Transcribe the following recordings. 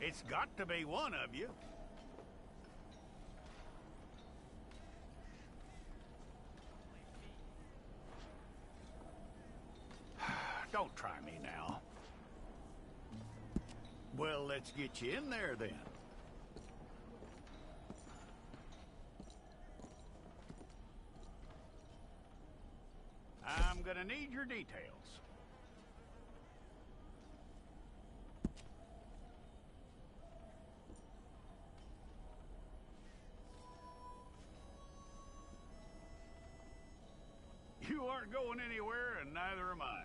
It's got to be one of you. Don't try me now. Well, let's get you in there then. I'm gonna need your details. You aren't going anywhere, and neither am I.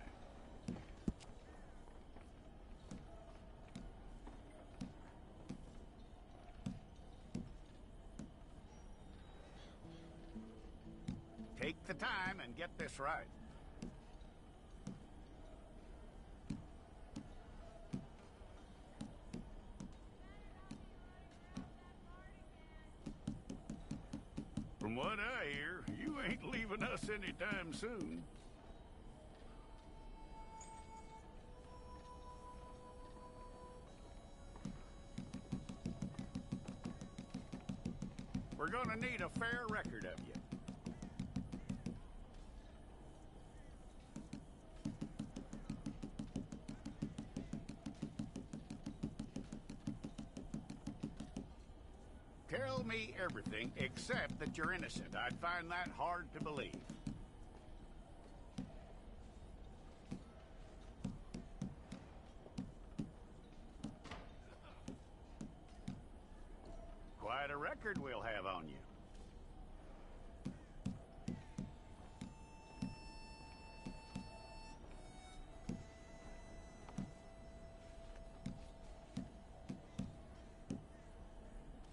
Take the time and get this right. From what I hear, you ain't leaving us anytime soon. We're gonna need a fair record of you. Tell me everything except that you're innocent. I'd find that hard to believe. Quite a record we'll have on you.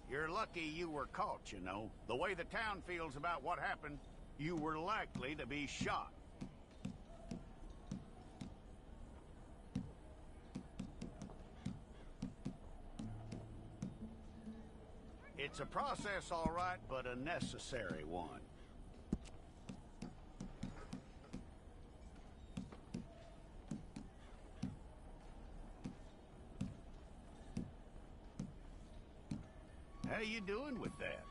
You're lucky you were caught, you know. The way the town feels about what happened, you were likely to be shot. It's a process, all right, but a necessary one. How you doing with that?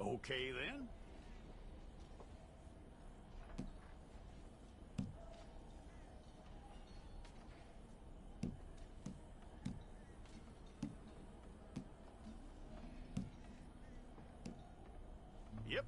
Okay, then. Yep.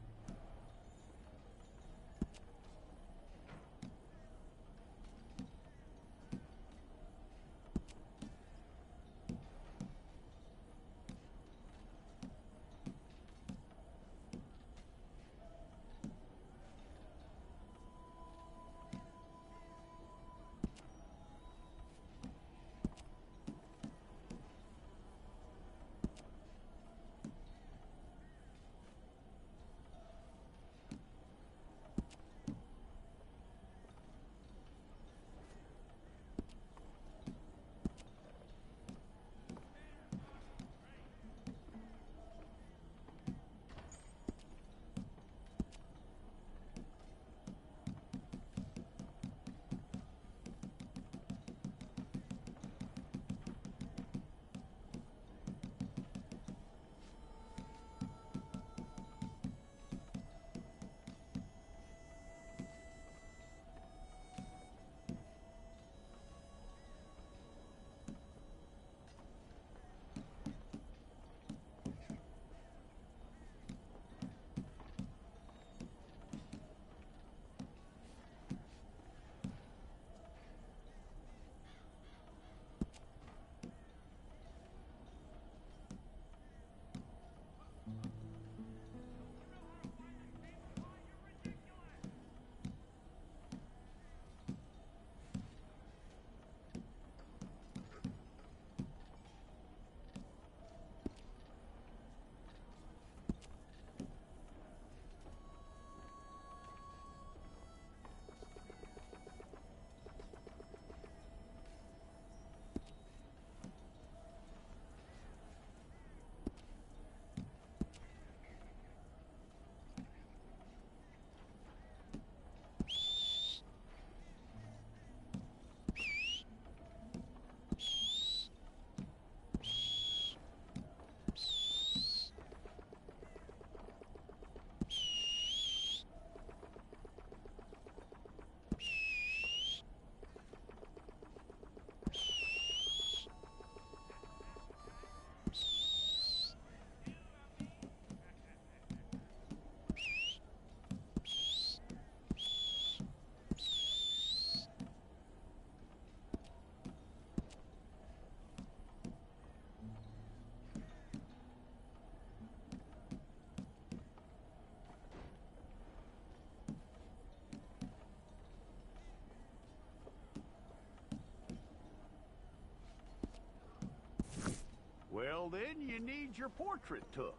Well, then you need your portrait took.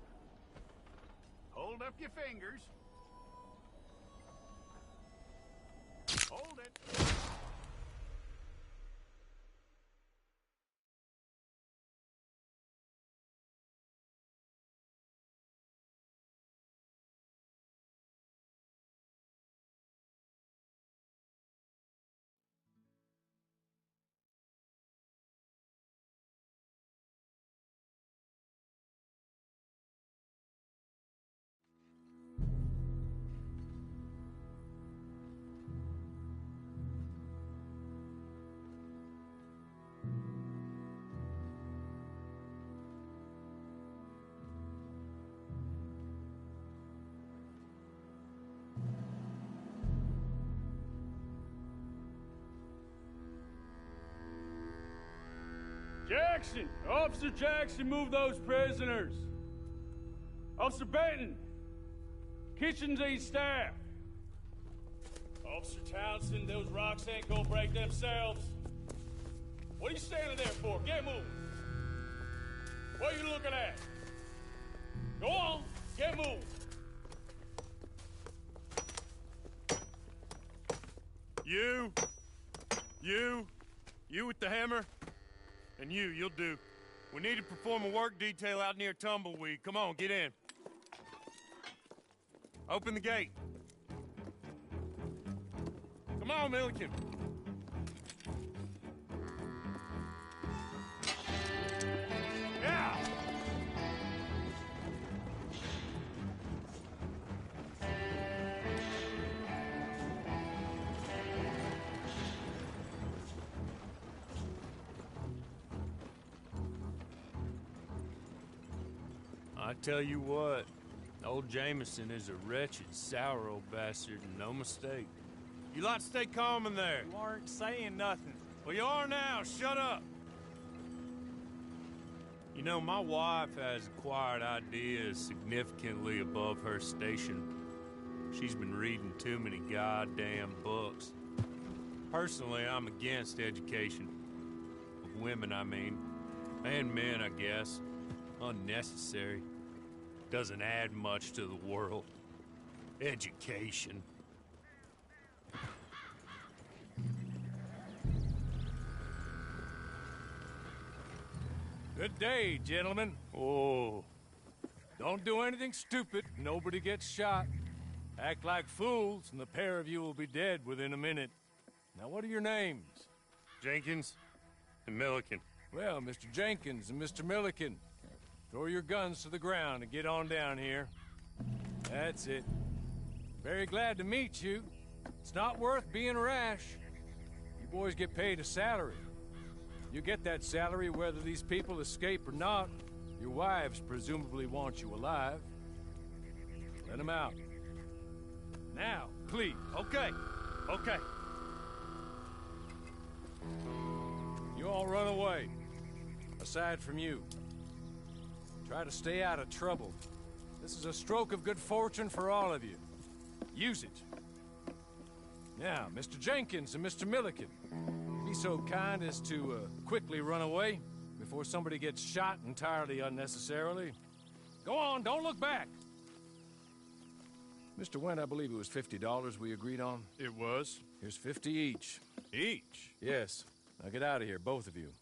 Hold up your fingers. Hold it. Jackson! Officer Jackson, move those prisoners! Officer Benton! Kitchens aid staff! Officer Townsend, those rocks ain't gonna break themselves. What are you standing there for? Get moving! What are you looking at? Go on, get moving! You with the hammer? And you'll do. We need to perform a work detail out near Tumbleweed. Come on, get in. Open the gate. Come on, Milliken. Yeah! I tell you what, old Jameson is a wretched, sour old bastard, and no mistake. You lot stay calm in there. You aren't saying nothing. Well, you are now. Shut up. You know, my wife has acquired ideas significantly above her station. She's been reading too many goddamn books. Personally, I'm against education. Of women, I mean. And men, I guess. Unnecessary. Doesn't add much to the world. Education. Good day, gentlemen. Oh. Don't do anything stupid. Nobody gets shot. Act like fools, and the pair of you will be dead within a minute. Now, what are your names? Jenkins and Milliken. Well, Mr. Jenkins and Mr. Milliken, throw your guns to the ground and get on down here. That's it. Very glad to meet you. It's not worth being rash. You boys get paid a salary. You get that salary whether these people escape or not. Your wives presumably want you alive. Let them out. Now, please. Okay. You all run away. Aside from you. Try to stay out of trouble. This is a stroke of good fortune for all of you. Use it. Now, Mr. Jenkins and Mr. Milliken, be so kind as to quickly run away before somebody gets shot entirely unnecessarily. Go on, don't look back. Mr. Wendt, I believe it was $50 we agreed on. It was. Here's 50 each. Each? Yes. Now get out of here, both of you.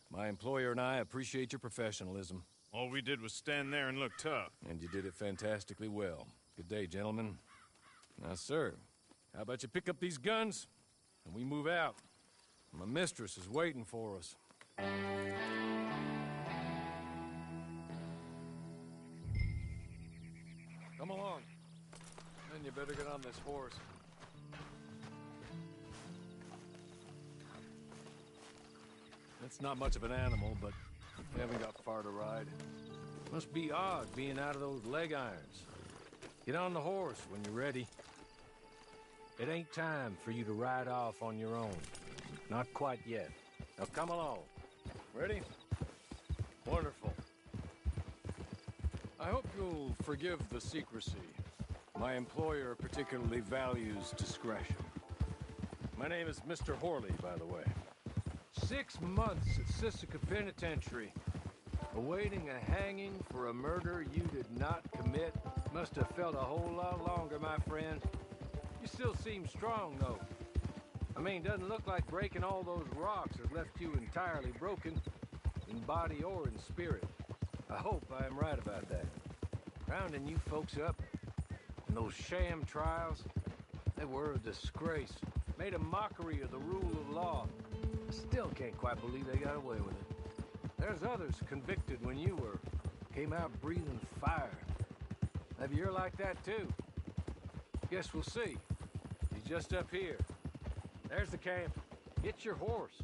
My employer and I appreciate your professionalism. All we did was stand there and look tough. And you did it fantastically well. Good day, gentlemen. Now, sir, how about you pick up these guns, and we move out? My mistress is waiting for us. Come along. Then you better get on this horse. It's not much of an animal, but we haven't got far to ride. Must be odd being out of those leg irons. Get on the horse when you're ready. It ain't time for you to ride off on your own. Not quite yet. Now come along. Ready? Wonderful. I hope you'll forgive the secrecy. My employer particularly values discretion. My name is Mr. Horley, by the way. 6 months at Sisika Penitentiary. Awaiting a hanging for a murder you did not commit must have felt a whole lot longer, my friend. You still seem strong, though. I mean, doesn't look like breaking all those rocks has left you entirely broken, in body or in spirit. I hope I am right about that. Rounding you folks up, and those sham trials, they were a disgrace. Made a mockery of the rule of law. I still can't quite believe they got away with it. There's others convicted when you were. Came out breathing fire. Maybe you're like that too. Guess we'll see. He's just up here. There's the camp. Get your horse.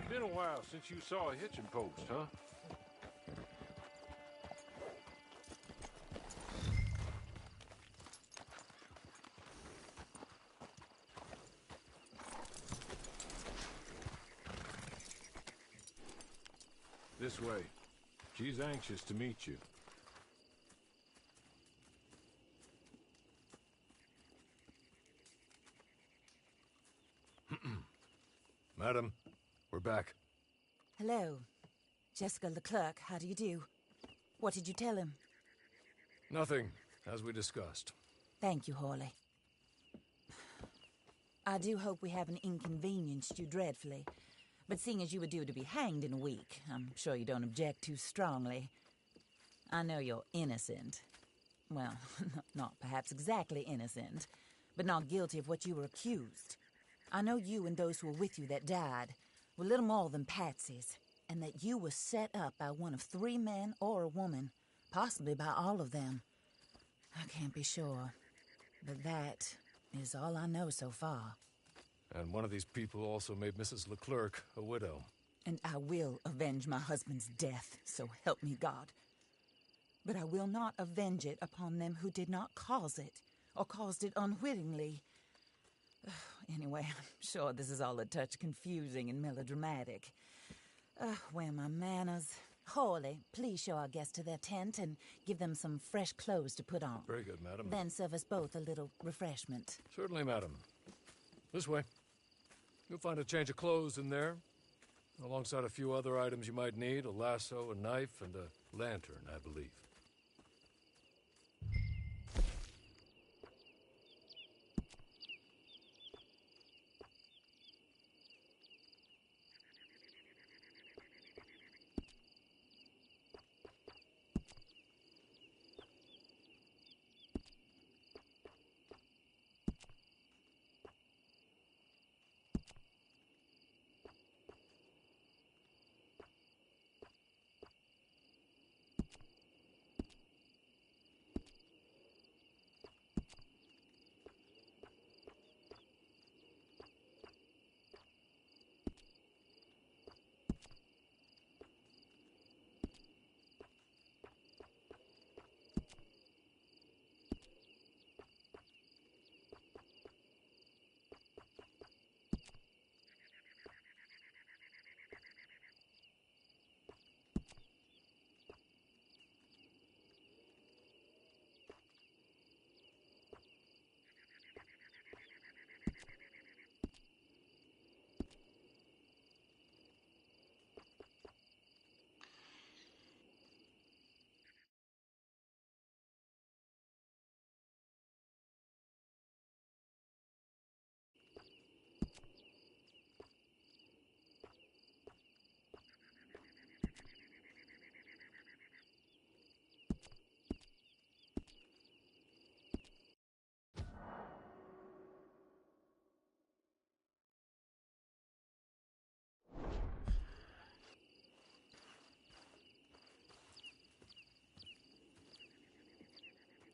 Been a while since you saw a hitching post, huh? This way. She's anxious to meet you. Madam, we're back. Hello. Jessica Leclerc, how do you do? What did you tell him? Nothing, as we discussed. Thank you, Hawley. I do hope we haven't inconvenienced you dreadfully. But seeing as you were due to be hanged in a week, I'm sure you don't object too strongly. I know you're innocent. Well, not perhaps exactly innocent, but not guilty of what you were accused. I know you and those who were with you that died were little more than patsies, and that you were set up by one of 3 men or a woman, possibly by all of them. I can't be sure, but that is all I know so far. And one of these people also made Mrs. Leclerc a widow. And I will avenge my husband's death, so help me God. But I will not avenge it upon them who did not cause it, or caused it unwittingly. Anyway, I'm sure this is all a touch confusing and melodramatic. Where are my manners? Hawley, please show our guests to their tent and give them some fresh clothes to put on. Very good, madam. Then serve us both a little refreshment. Certainly, madam. This way. You'll find a change of clothes in there, alongside a few other items you might need, a lasso, a knife, and a lantern, I believe.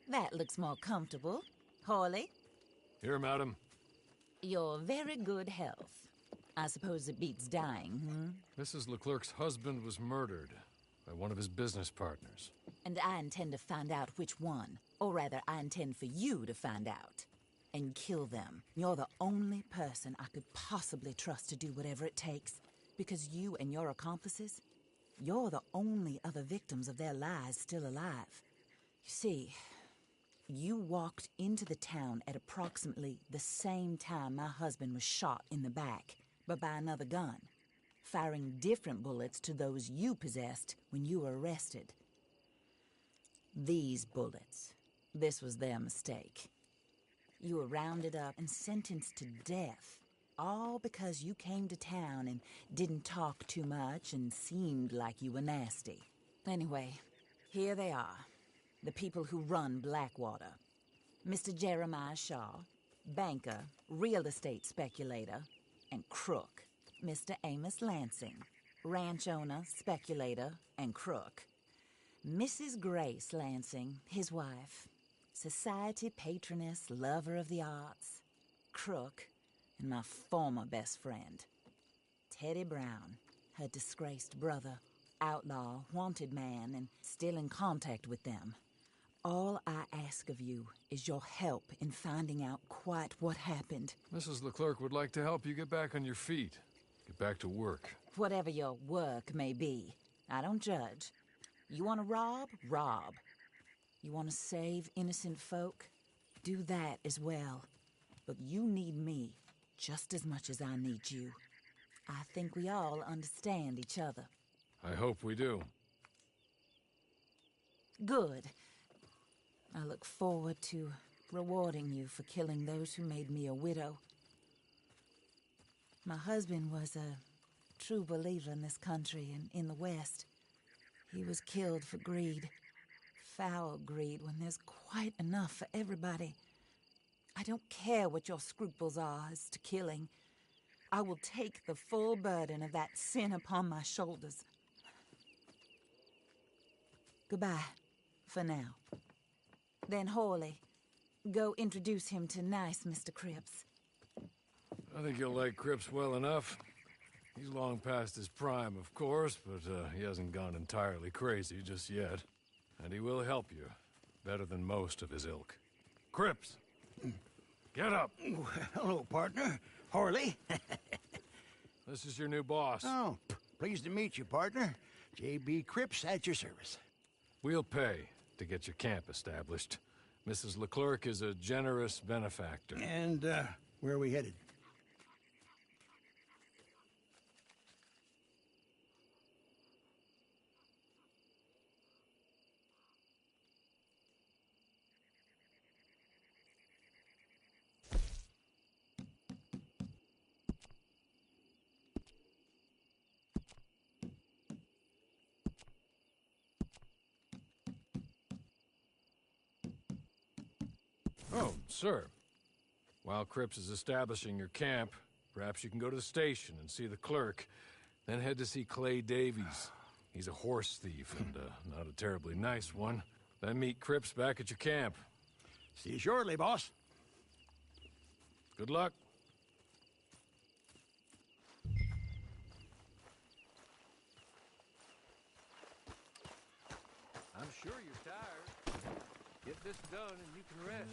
That looks more comfortable. Hawley? Here, madam. Your very good health. I suppose it beats dying, Mrs. Leclerc's husband was murdered by one of his business partners. And I intend to find out which one. Or rather, I intend for you to find out. And kill them. You're the only person I could possibly trust to do whatever it takes. Because you and your accomplices, you're the only other victims of their lies still alive. You see, You walked into the town at approximately the same time my husband was shot in the back, but by another gun, firing different bullets to those you possessed when you were arrested. These bullets, this was their mistake. You were rounded up and sentenced to death, all because you came to town and didn't talk too much and seemed like you were nasty. Anyway, here they are, the people who run Blackwater. Mr. Jeremiah Shaw, banker, real estate speculator, and crook. Mr. Amos Lansing, ranch owner, speculator, and crook. Mrs. Grace Lansing, his wife, society patroness, lover of the arts, crook, and my former best friend. Teddy Brown, her disgraced brother, outlaw, wanted man, and still in contact with them. All I ask of you is your help in finding out quite what happened. Mrs. Leclerc would like to help you get back on your feet. Get back to work. Whatever your work may be, I don't judge. You want to rob? Rob. You want to save innocent folk? Do that as well. But you need me just as much as I need you. I think we all understand each other. I hope we do. Good. I look forward to rewarding you for killing those who made me a widow. My husband was a true believer in this country and in the West. He was killed for greed. Foul greed when there's quite enough for everybody. I don't care what your scruples are as to killing. I will take the full burden of that sin upon my shoulders. Goodbye, for now. Then Hawley, go introduce him to nice Mr. Cripps. I think you'll like Cripps well enough. He's long past his prime, of course, but he hasn't gone entirely crazy just yet. And he will help you, better than most of his ilk. Cripps! Get up! Hello, partner. Harley. This is your new boss. Oh, pleased to meet you, partner. J.B. Cripps at your service. We'll pay to get your camp established. Mrs. Leclerc is a generous benefactor. And, where are we headed? Oh, sir. While Cripps is establishing your camp, perhaps you can go to the station and see the clerk, then head to see Clay Davies. He's a horse thief, and not a terribly nice one. Then meet Cripps back at your camp. See you shortly, boss. Good luck. I'm sure you're tired. Get this done and you can rest.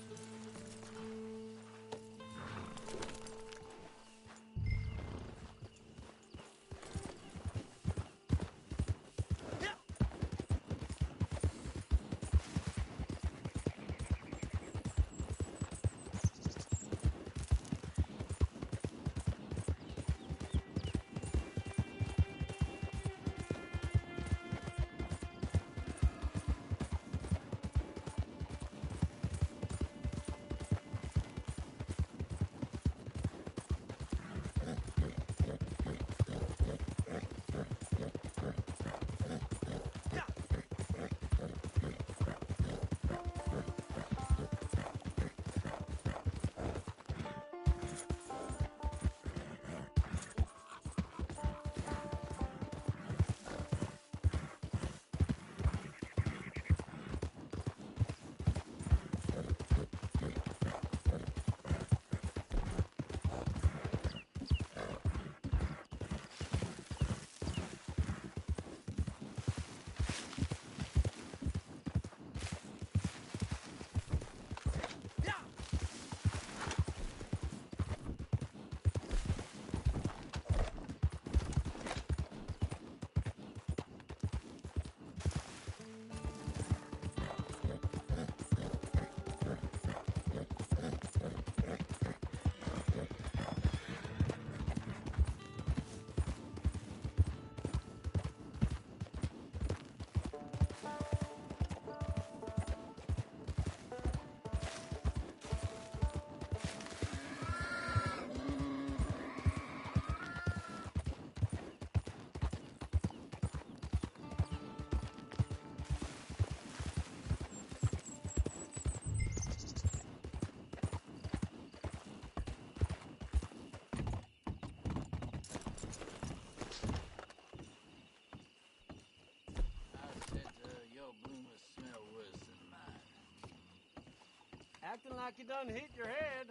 looking like you done hit your head.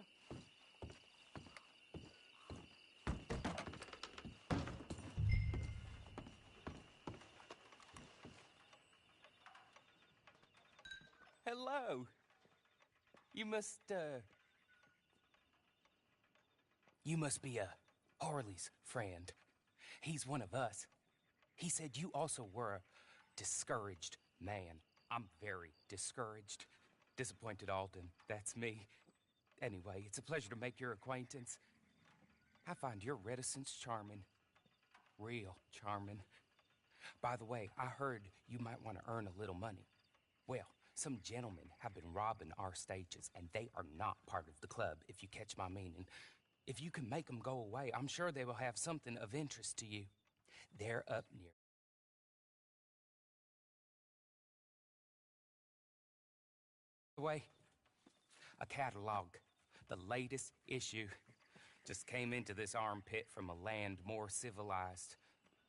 Hello. You must be Harley's friend. He's one of us. He said you also were a discouraged man. I'm very discouraged. Disappointed Alden, that's me. Anyway, it's a pleasure to make your acquaintance. I find your reticence charming. Real charming. By the way, I heard you might want to earn a little money. Well, some gentlemen have been robbing our stages, and they are not part of the club, if you catch my meaning. If you can make them go away, I'm sure they will have something of interest to you. They're up near. The way, a catalog, the latest issue, just came into this armpit from a land more civilized.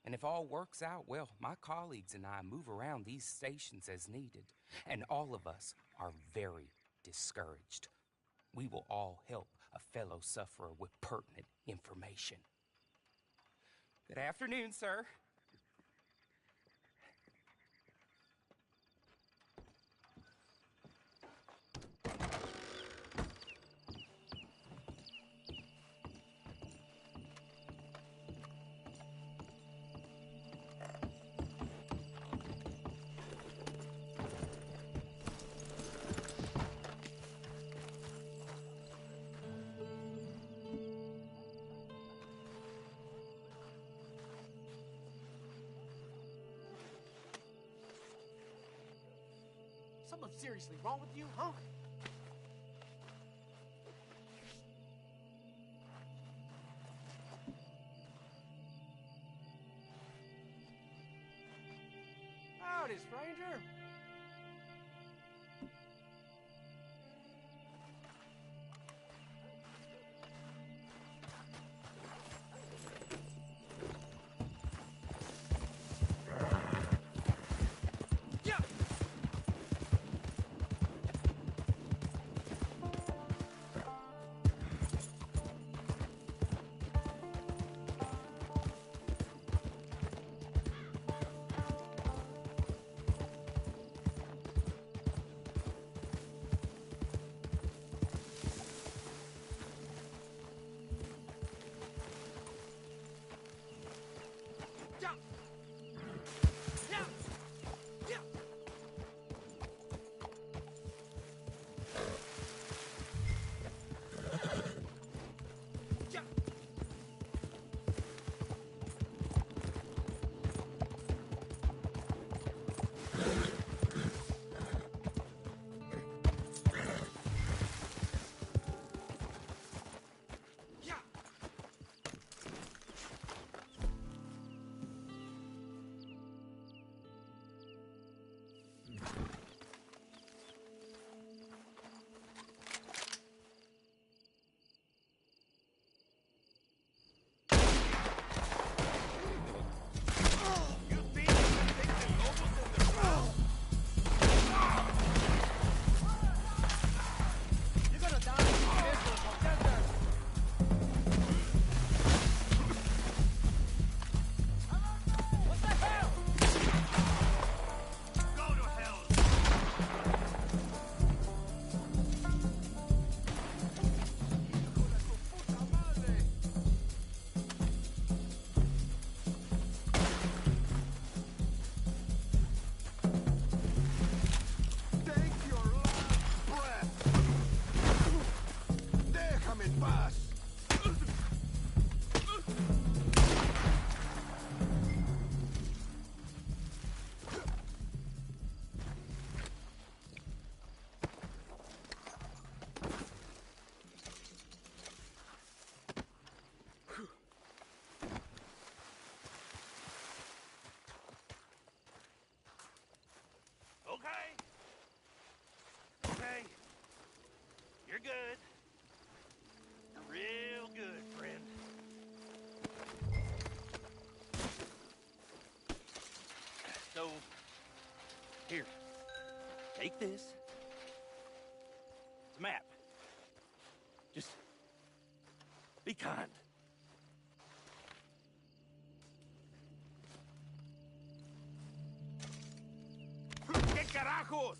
And if all works out, well, my colleagues and I move around these stations as needed. And all of us are very discouraged. We will all help a fellow sufferer with pertinent information. Good afternoon, sir. Something seriously wrong with you, huh? Howdy, stranger. Okay. You're good. Real good, friend. So, here. Take this. It's a map. Be kind. ¿Qué carajos?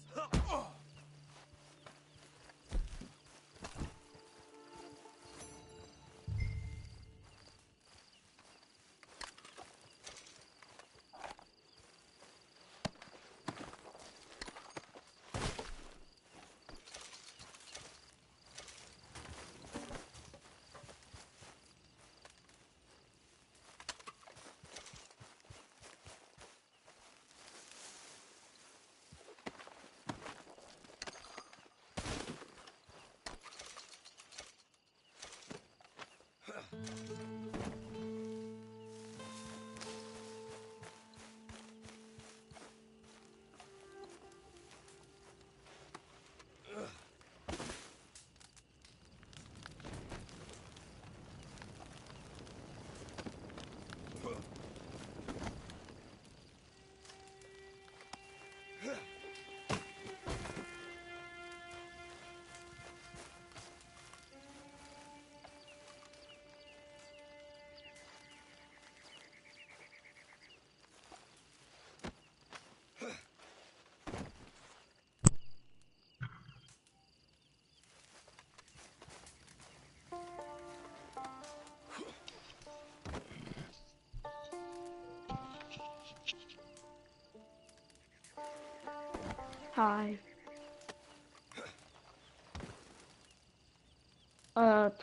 Hi.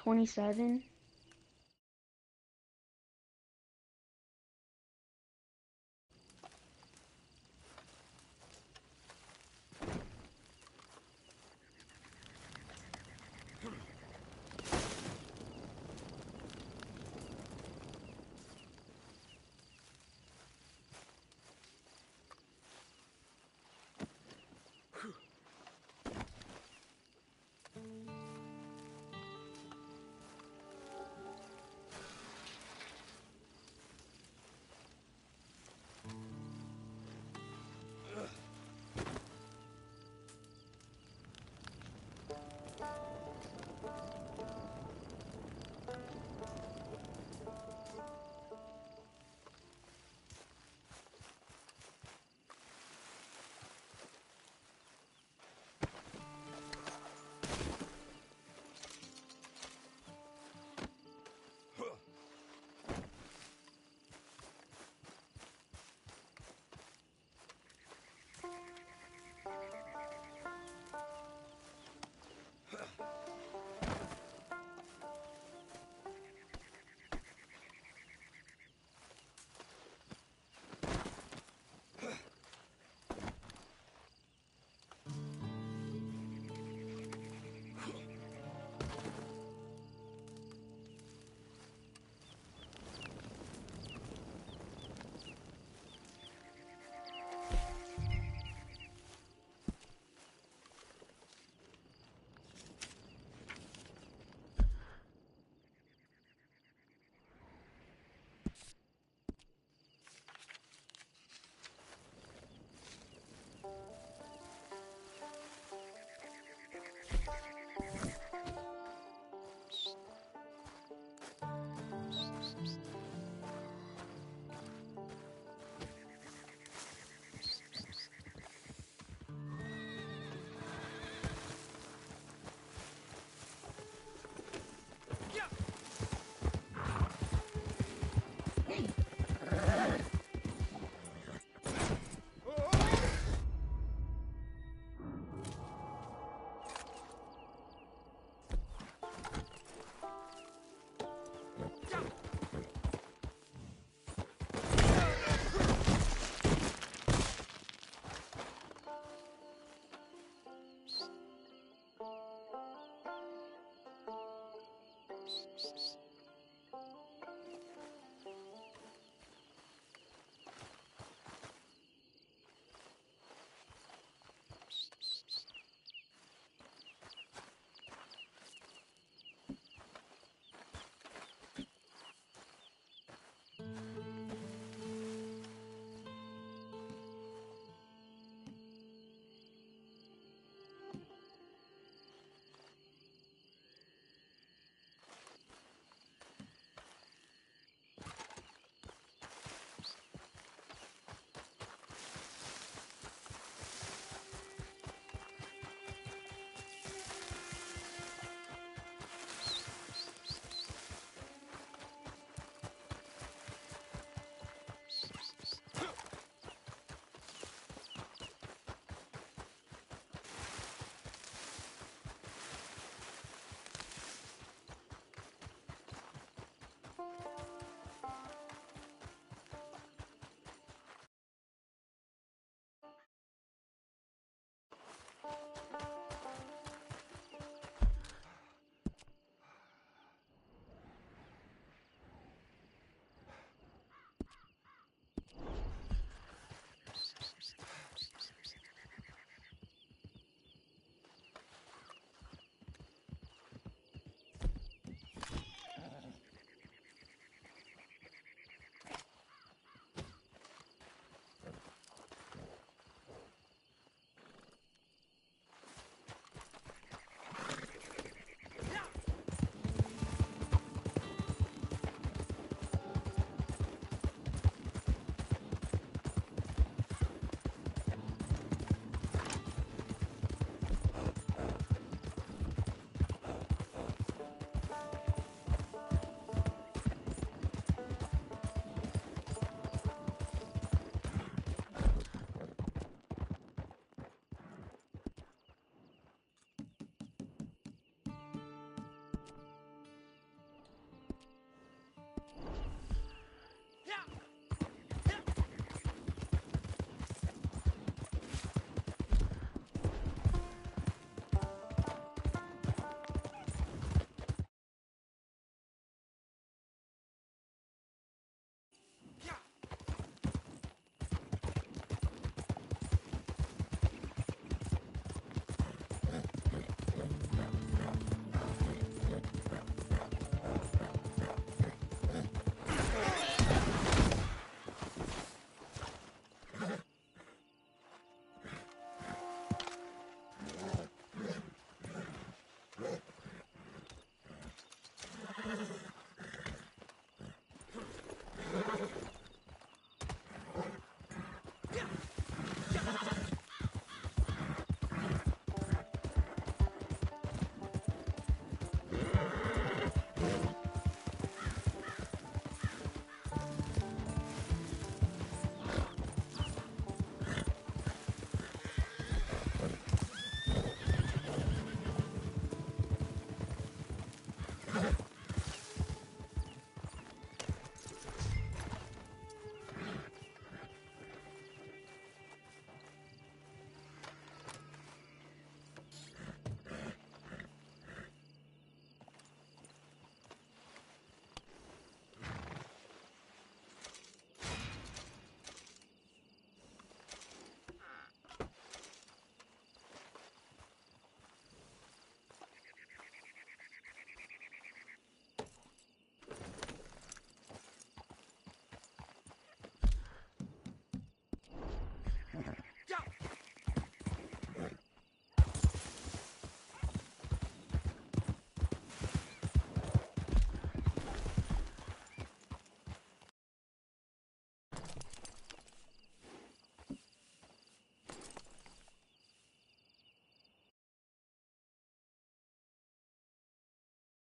27.